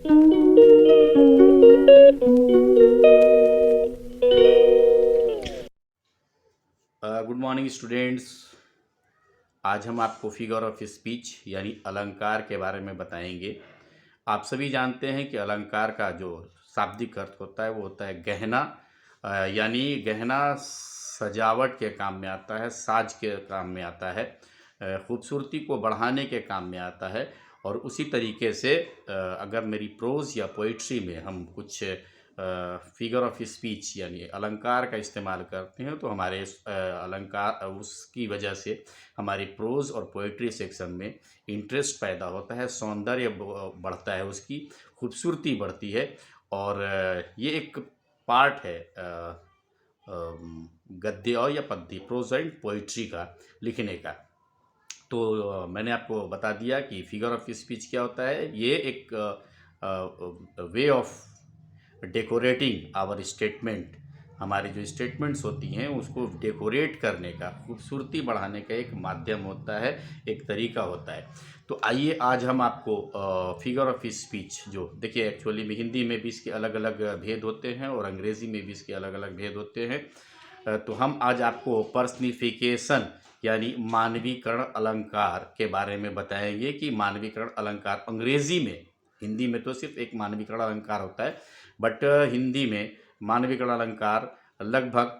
Good morning students. आज हम आपको फिगर ऑफ स्पीच यानी अलंकार के बारे में बताएंगे। आप सभी जानते हैं कि अलंकार का जो शाब्दिक अर्थ होता है वो होता है गहना, यानी गहना सजावट के काम में आता है, साज के काम में आता है, खूबसूरती को बढ़ाने के काम में आता है। और उसी तरीके से अगर मेरी प्रोज या पोइट्री में हम कुछ फिगर ऑफ स्पीच यानी अलंकार का इस्तेमाल करते हैं तो हमारे अलंकार उसकी वजह से हमारी प्रोज और पोइट्री सेक्शन में इंटरेस्ट पैदा होता है, सौंदर्य बढ़ता है, उसकी खूबसूरती बढ़ती है। और ये एक पार्ट है गद्य और या पद्य, प्रोज एंड पोइट्री का लिखने का। तो मैंने आपको बता दिया कि फिगर ऑफ स्पीच क्या होता है। ये एक way of decorating our statement, हमारी जो स्टेटमेंट्स होती हैं उसको डेकोरेट करने का, खूबसूरती बढ़ाने का एक माध्यम होता है, एक तरीका होता है। तो आइए आज हम आपको फिगर ऑफ स्पीच, जो देखिए एक्चुअली में हिंदी में भी इसके अलग अलग भेद होते हैं और अंग्रेज़ी में भी इसके अलग अलग भेद होते हैं। तो हम आज आपको पर्सनिफिकेशन यानी मानवीकरण अलंकार के बारे में बताएंगे कि मानवीकरण अलंकार अंग्रेजी में, हिंदी में तो सिर्फ एक मानवीकरण अलंकार होता है, बट हिंदी में मानवीकरण अलंकार लगभग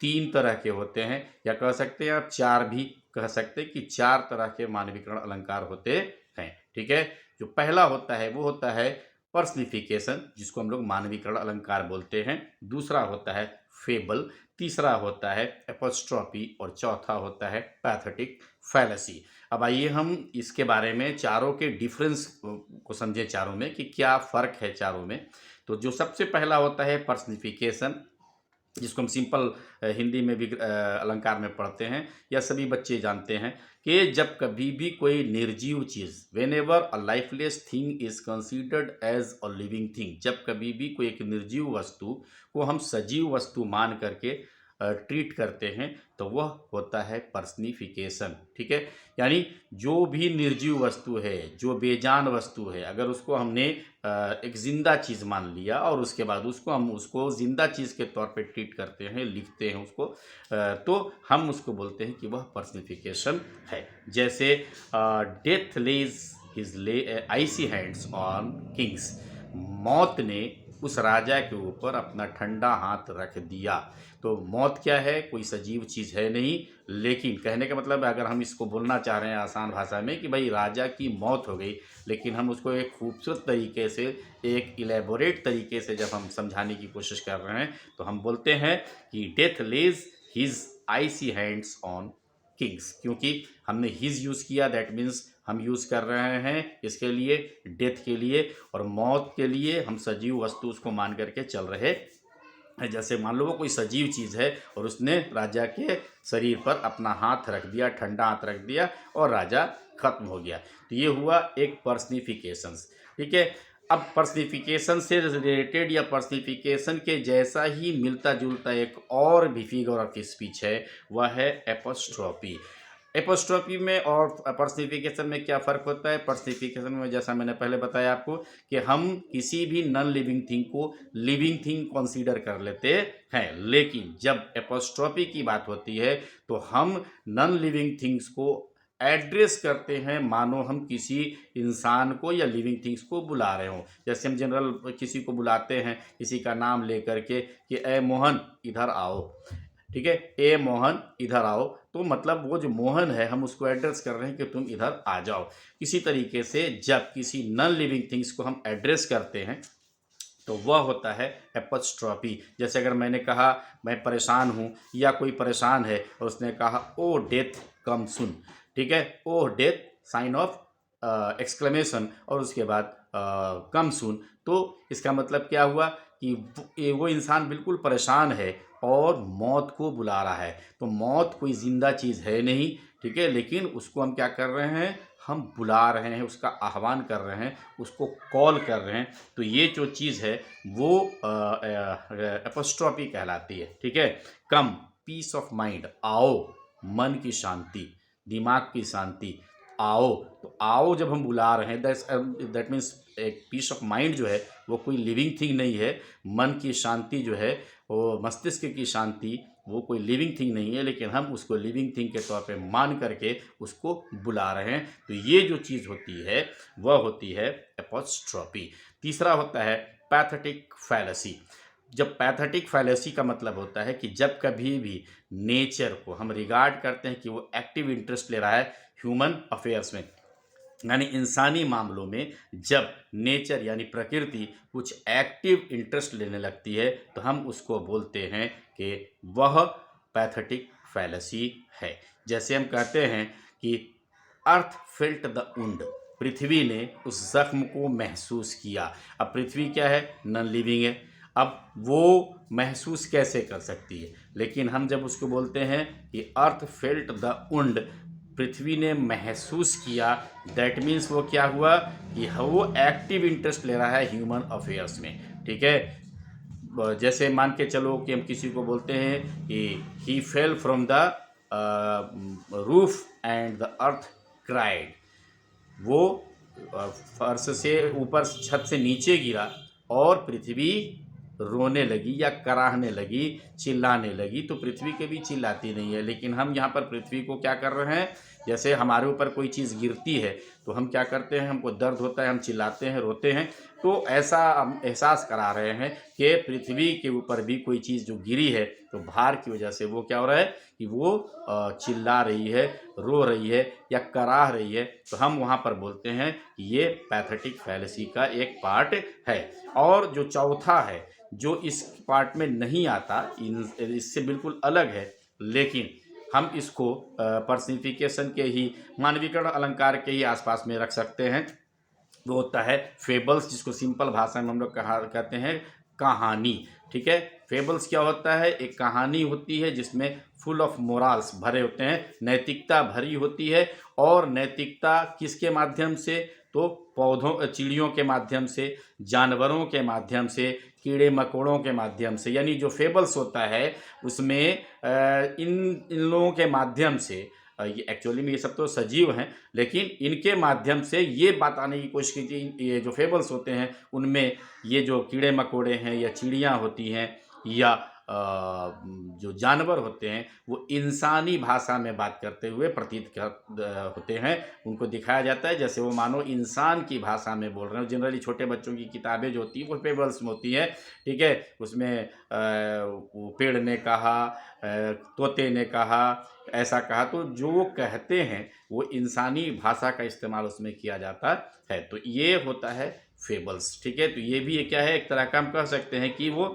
3 तरह के होते हैं, या कह सकते हैं आप 4 भी कह सकते हैं कि 4 तरह के मानवीकरण अलंकार होते हैं। ठीक है, जो पहला होता है वो होता है पर्सनिफिकेशन, जिसको हम लोग मानवीकरण अलंकार बोलते हैं। दूसरा होता है फेबल, तीसरा होता है एपोस्ट्रॉफी और चौथा होता है पैथेटिक फैलेसी। अब आइए हम इसके बारे में चारों के डिफरेंस को समझें, चारों में कि क्या फ़र्क है चारों में। तो जो सबसे पहला होता है पर्सनिफिकेशन, जिसको हम सिंपल हिंदी में भी अलंकार में पढ़ते हैं, या सभी बच्चे जानते हैं कि जब कभी भी कोई निर्जीव चीज़, whenever a lifeless thing is considered as a living thing, जब कभी भी कोई एक निर्जीव वस्तु को हम सजीव वस्तु मान करके ट्रीट करते हैं तो वह होता है पर्सनिफिकेशन। ठीक है, यानी जो भी निर्जीव वस्तु है, जो बेजान वस्तु है, अगर उसको हमने एक ज़िंदा चीज़ मान लिया और उसके बाद हम उसको ज़िंदा चीज़ के तौर पे ट्रीट करते हैं, लिखते हैं उसको, तो हम उसको बोलते हैं कि वह पर्सनिफिकेशन है। जैसे death lays his icy hands on kings, मौत ने उस राजा के ऊपर अपना ठंडा हाथ रख दिया। तो मौत क्या है, कोई सजीव चीज़ है नहीं, लेकिन कहने का मतलब है, अगर हम इसको बोलना चाह रहे हैं आसान भाषा में कि भाई राजा की मौत हो गई, लेकिन हम उसको एक खूबसूरत तरीके से, एक इलेबोरेट तरीके से जब हम समझाने की कोशिश कर रहे हैं तो हम बोलते हैं कि death lays his icy hands on kings. क्योंकि हमने हिज यूज़ किया, दैट मीन्स हम यूज़ कर रहे हैं इसके लिए, डेथ के लिए, और मौत के लिए हम सजीव वस्तु उसको मान करके चल रहे हैं। जैसे मान लो वो कोई सजीव चीज़ है और उसने राजा के शरीर पर अपना हाथ रख दिया, ठंडा हाथ रख दिया, और राजा खत्म हो गया। तो ये हुआ एक पर्सनिफिकेशंस। ठीक है, अब पर्सनिफिकेशन से रिलेटेड या पर्सनिफिकेशन के जैसा ही मिलता जुलता एक और भी फिगर ऑफ स्पीच है, वह है एपोस्ट्रोफी। एपोस्ट्रोफी में और पर्सनिफिकेशन में क्या फ़र्क होता है। पर्सनिफिकेशन में जैसा मैंने पहले बताया आपको कि हम किसी भी नॉन लिविंग थिंग को लिविंग थिंग कंसीडर कर लेते हैं, लेकिन जब एपोस्ट्रोफी की बात होती है तो हम नॉन लिविंग थिंग्स को एड्रेस करते हैं, मानो हम किसी इंसान को या लिविंग थिंग्स को बुला रहे हों। जैसे हम जनरल किसी को बुलाते हैं किसी का नाम लेकर के कि ए मोहन इधर आओ। ठीक है, ए मोहन इधर आओ, तो मतलब वो जो मोहन है हम उसको एड्रेस कर रहे हैं कि तुम इधर आ जाओ। इसी तरीके से जब किसी नॉन लिविंग थिंग्स को हम एड्रेस करते हैं तो वह होता है एपोस्ट्रॉफी। जैसे अगर मैंने कहा मैं परेशान हूँ, या कोई परेशान है और उसने कहा ओ डेथ कम सुन। ठीक है, O death sign of exclamation और उसके बाद कम सुन, तो इसका मतलब क्या हुआ कि वो इंसान बिल्कुल परेशान है और मौत को बुला रहा है। तो मौत कोई ज़िंदा चीज़ है नहीं, ठीक है, लेकिन उसको हम क्या कर रहे हैं, हम बुला रहे हैं, उसका आह्वान कर रहे हैं, उसको कॉल कर रहे हैं। तो ये जो चीज़ है वो एपोस्ट्रॉफी कहलाती है। ठीक है, कम पीस ऑफ माइंड, आओ, मन की शांति, दिमाग की शांति, आओ। तो आओ जब हम बुला रहे हैं, दैट मीन्स एक पीस ऑफ माइंड जो है वो कोई लिविंग थिंग नहीं है। मन की शांति जो है, वो मस्तिष्क की शांति, वो कोई लिविंग थिंग नहीं है, लेकिन हम उसको लिविंग थिंग के तौर पे मान करके उसको बुला रहे हैं। तो ये जो चीज़ होती है वह होती है एपोस्ट्रोफी। तीसरा होता है पैथेटिक फैलेसी। जब पैथेटिक फैलेसी का मतलब होता है कि जब कभी भी नेचर को हम रिगार्ड करते हैं कि वो एक्टिव इंटरेस्ट ले रहा है ह्यूमन अफेयर्स में, यानी इंसानी मामलों में, जब नेचर यानी प्रकृति कुछ एक्टिव इंटरेस्ट लेने लगती है तो हम उसको बोलते हैं कि वह पैथेटिक फैलेसी है। जैसे हम कहते हैं कि अर्थ फेल्ट द वुंड, पृथ्वी ने उस जख्म को महसूस किया। अब पृथ्वी क्या है? नॉन लिविंग है। अब वो महसूस कैसे कर सकती है? लेकिन हम जब उसको बोलते हैं कि अर्थ फेल्ट द वुंड, पृथ्वी ने महसूस किया, दैट मीन्स वो क्या हुआ कि वो एक्टिव इंटरेस्ट ले रहा है ह्यूमन अफेयर्स में। ठीक है, जैसे मान के चलो कि हम किसी को बोलते हैं कि he fell from the roof and the earth cried, वो फर्श से ऊपर, छत से नीचे गिरा और पृथ्वी रोने लगी या कराहने लगी, चिल्लाने लगी। तो पृथ्वी कभी चिल्लाती नहीं है, लेकिन हम यहाँ पर पृथ्वी को क्या कर रहे हैं, जैसे हमारे ऊपर कोई चीज़ गिरती है तो हम क्या करते हैं, हमको दर्द होता है, हम चिल्लाते हैं, रोते हैं। तो ऐसा हम एहसास करा रहे हैं कि पृथ्वी के ऊपर भी कोई चीज़ जो गिरी है तो भार की वजह से वो क्या हो रहा है कि वो चिल्ला रही है, रो रही है या कराह रही है। तो हम वहाँ पर बोलते हैं कि ये पैथेटिक फैलेसी का एक पार्ट है। और जो चौथा है, जो इस पार्ट में नहीं आता, इससे बिल्कुल अलग है, लेकिन हम इसको पर्सनिफिकेशन के ही, मानवीकरण अलंकार के ही आसपास में रख सकते हैं। वो होता है फेबल्स, जिसको सिंपल भाषा में हम लोग कहते हैं कहानी। ठीक है, फेबल्स क्या होता है? एक कहानी होती है जिसमें फुल ऑफ मोरल्स भरे होते हैं, नैतिकता भरी होती है। और नैतिकता किसके माध्यम से? तो पौधों, चिड़ियों के माध्यम से, जानवरों के माध्यम से, कीड़े मकोड़ों के माध्यम से। यानी जो फेबल्स होता है उसमें इन लोगों के माध्यम से, ये एक्चुअली में ये सब तो सजीव हैं, लेकिन इनके माध्यम से ये बात आने की कोशिश की थी। ये जो फेबल्स होते हैं उनमें ये जो कीड़े मकोड़े हैं या चिड़ियाँ होती हैं या जो जानवर होते हैं वो इंसानी भाषा में बात करते हुए प्रतीत होते हैं। उनको दिखाया जाता है जैसे वो मानो इंसान की भाषा में बोल रहे हैं। जनरली छोटे बच्चों की किताबें जो होती हैं वो फेबल्स में होती हैं। ठीक है, उसमें वो पेड़ ने कहा, तोते ने कहा, ऐसा कहा। तो जो वो कहते हैं वो इंसानी भाषा का इस्तेमाल उसमें किया जाता है। तो ये होता है फेबल्स। ठीक है, तो ये भी क्या है, एक तरह का हम कह सकते हैं कि वो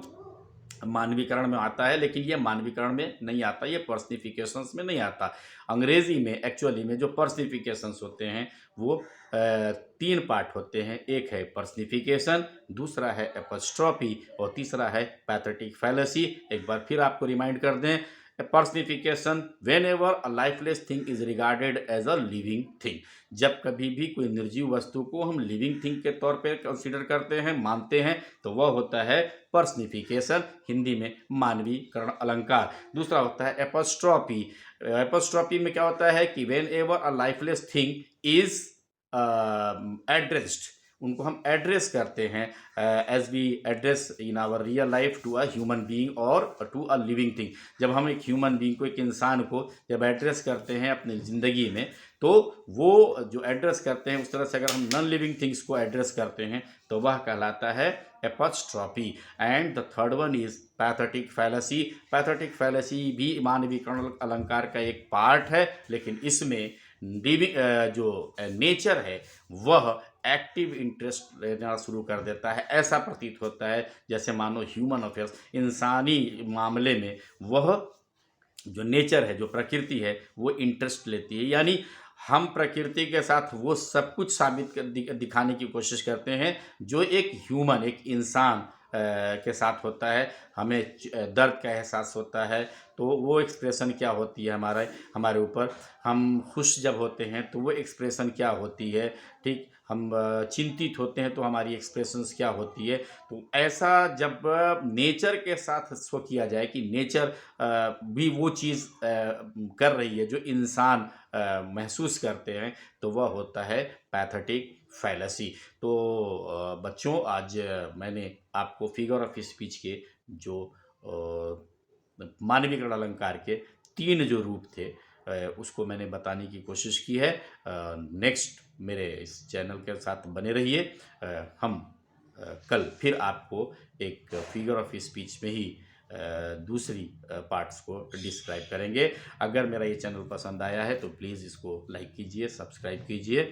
मानवीकरण में आता है, लेकिन ये मानवीकरण में नहीं आता, ये पर्सनिफिकेशंस में नहीं आता। अंग्रेजी में एक्चुअली में जो पर्सनिफिकेशंस होते हैं वो 3 पार्ट होते हैं। एक है पर्सनिफिकेशन, दूसरा है एपोस्ट्रोफी और तीसरा है पैथेटिक फैलेसी। एक बार फिर आपको रिमाइंड कर दें, personification whenever a lifeless thing is regarded as a living thing, जब कभी भी कोई निर्जीव वस्तु को हम लिविंग थिंग के तौर पे कंसीडर करते हैं, मानते हैं, तो वह होता है पर्सनिफिकेशन, हिंदी में मानवीकरण अलंकार। दूसरा होता है एपोस्ट्रोफी। एपोस्ट्रोफी में क्या होता है कि whenever a lifeless thing is addressed, उनको हम एड्रेस करते हैं as we address in our real life to a human being और टू अ लिविंग थिंग। जब हम एक ह्यूमन बीइंग को, एक इंसान को जब एड्रेस करते हैं अपनी ज़िंदगी में, तो वो जो एड्रेस करते हैं उस तरह से अगर हम नॉन लिविंग थिंग्स को एड्रेस करते हैं तो वह कहलाता है apostrophe. And the third one is pathetic fallacy. Pathetic fallacy भी मानवीकरण अलंकार का एक पार्ट है, लेकिन इसमें जो नेचर है वह एक्टिव इंटरेस्ट लेना शुरू कर देता है। ऐसा प्रतीत होता है जैसे मानो ह्यूमन अफेयर्स, इंसानी मामले में वह जो नेचर है, जो प्रकृति है, वो इंटरेस्ट लेती है। यानी हम प्रकृति के साथ वो सब कुछ साबित दिखाने की कोशिश करते हैं जो एक ह्यूमन, एक इंसान के साथ होता है। हमें दर्द का एहसास होता है तो वो एक्सप्रेशन क्या होती है हमारे ऊपर। हम खुश जब होते हैं तो वो एक्सप्रेशन क्या होती है। ठीक, हम चिंतित होते हैं तो हमारी एक्सप्रेशंस क्या होती है। तो ऐसा जब नेचर के साथ इसको किया जाए कि नेचर भी वो चीज़ कर रही है जो इंसान महसूस करते हैं, तो वह होता है पैथेटिक फैलेसी। तो बच्चों, आज मैंने आपको फिगर ऑफ स्पीच के जो मानवीकरण अलंकार के 3 जो रूप थे उसको मैंने बताने की कोशिश की है। नेक्स्ट मेरे इस चैनल के साथ बने रहिए। हम कल फिर आपको एक फिगर ऑफ स्पीच में ही दूसरी पार्ट्स को डिस्क्राइब करेंगे। अगर मेरा ये चैनल पसंद आया है तो प्लीज़ इसको लाइक कीजिए, सब्सक्राइब कीजिए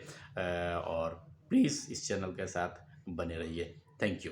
और प्लीज़ इस चैनल के साथ बने रहिए। Thank you.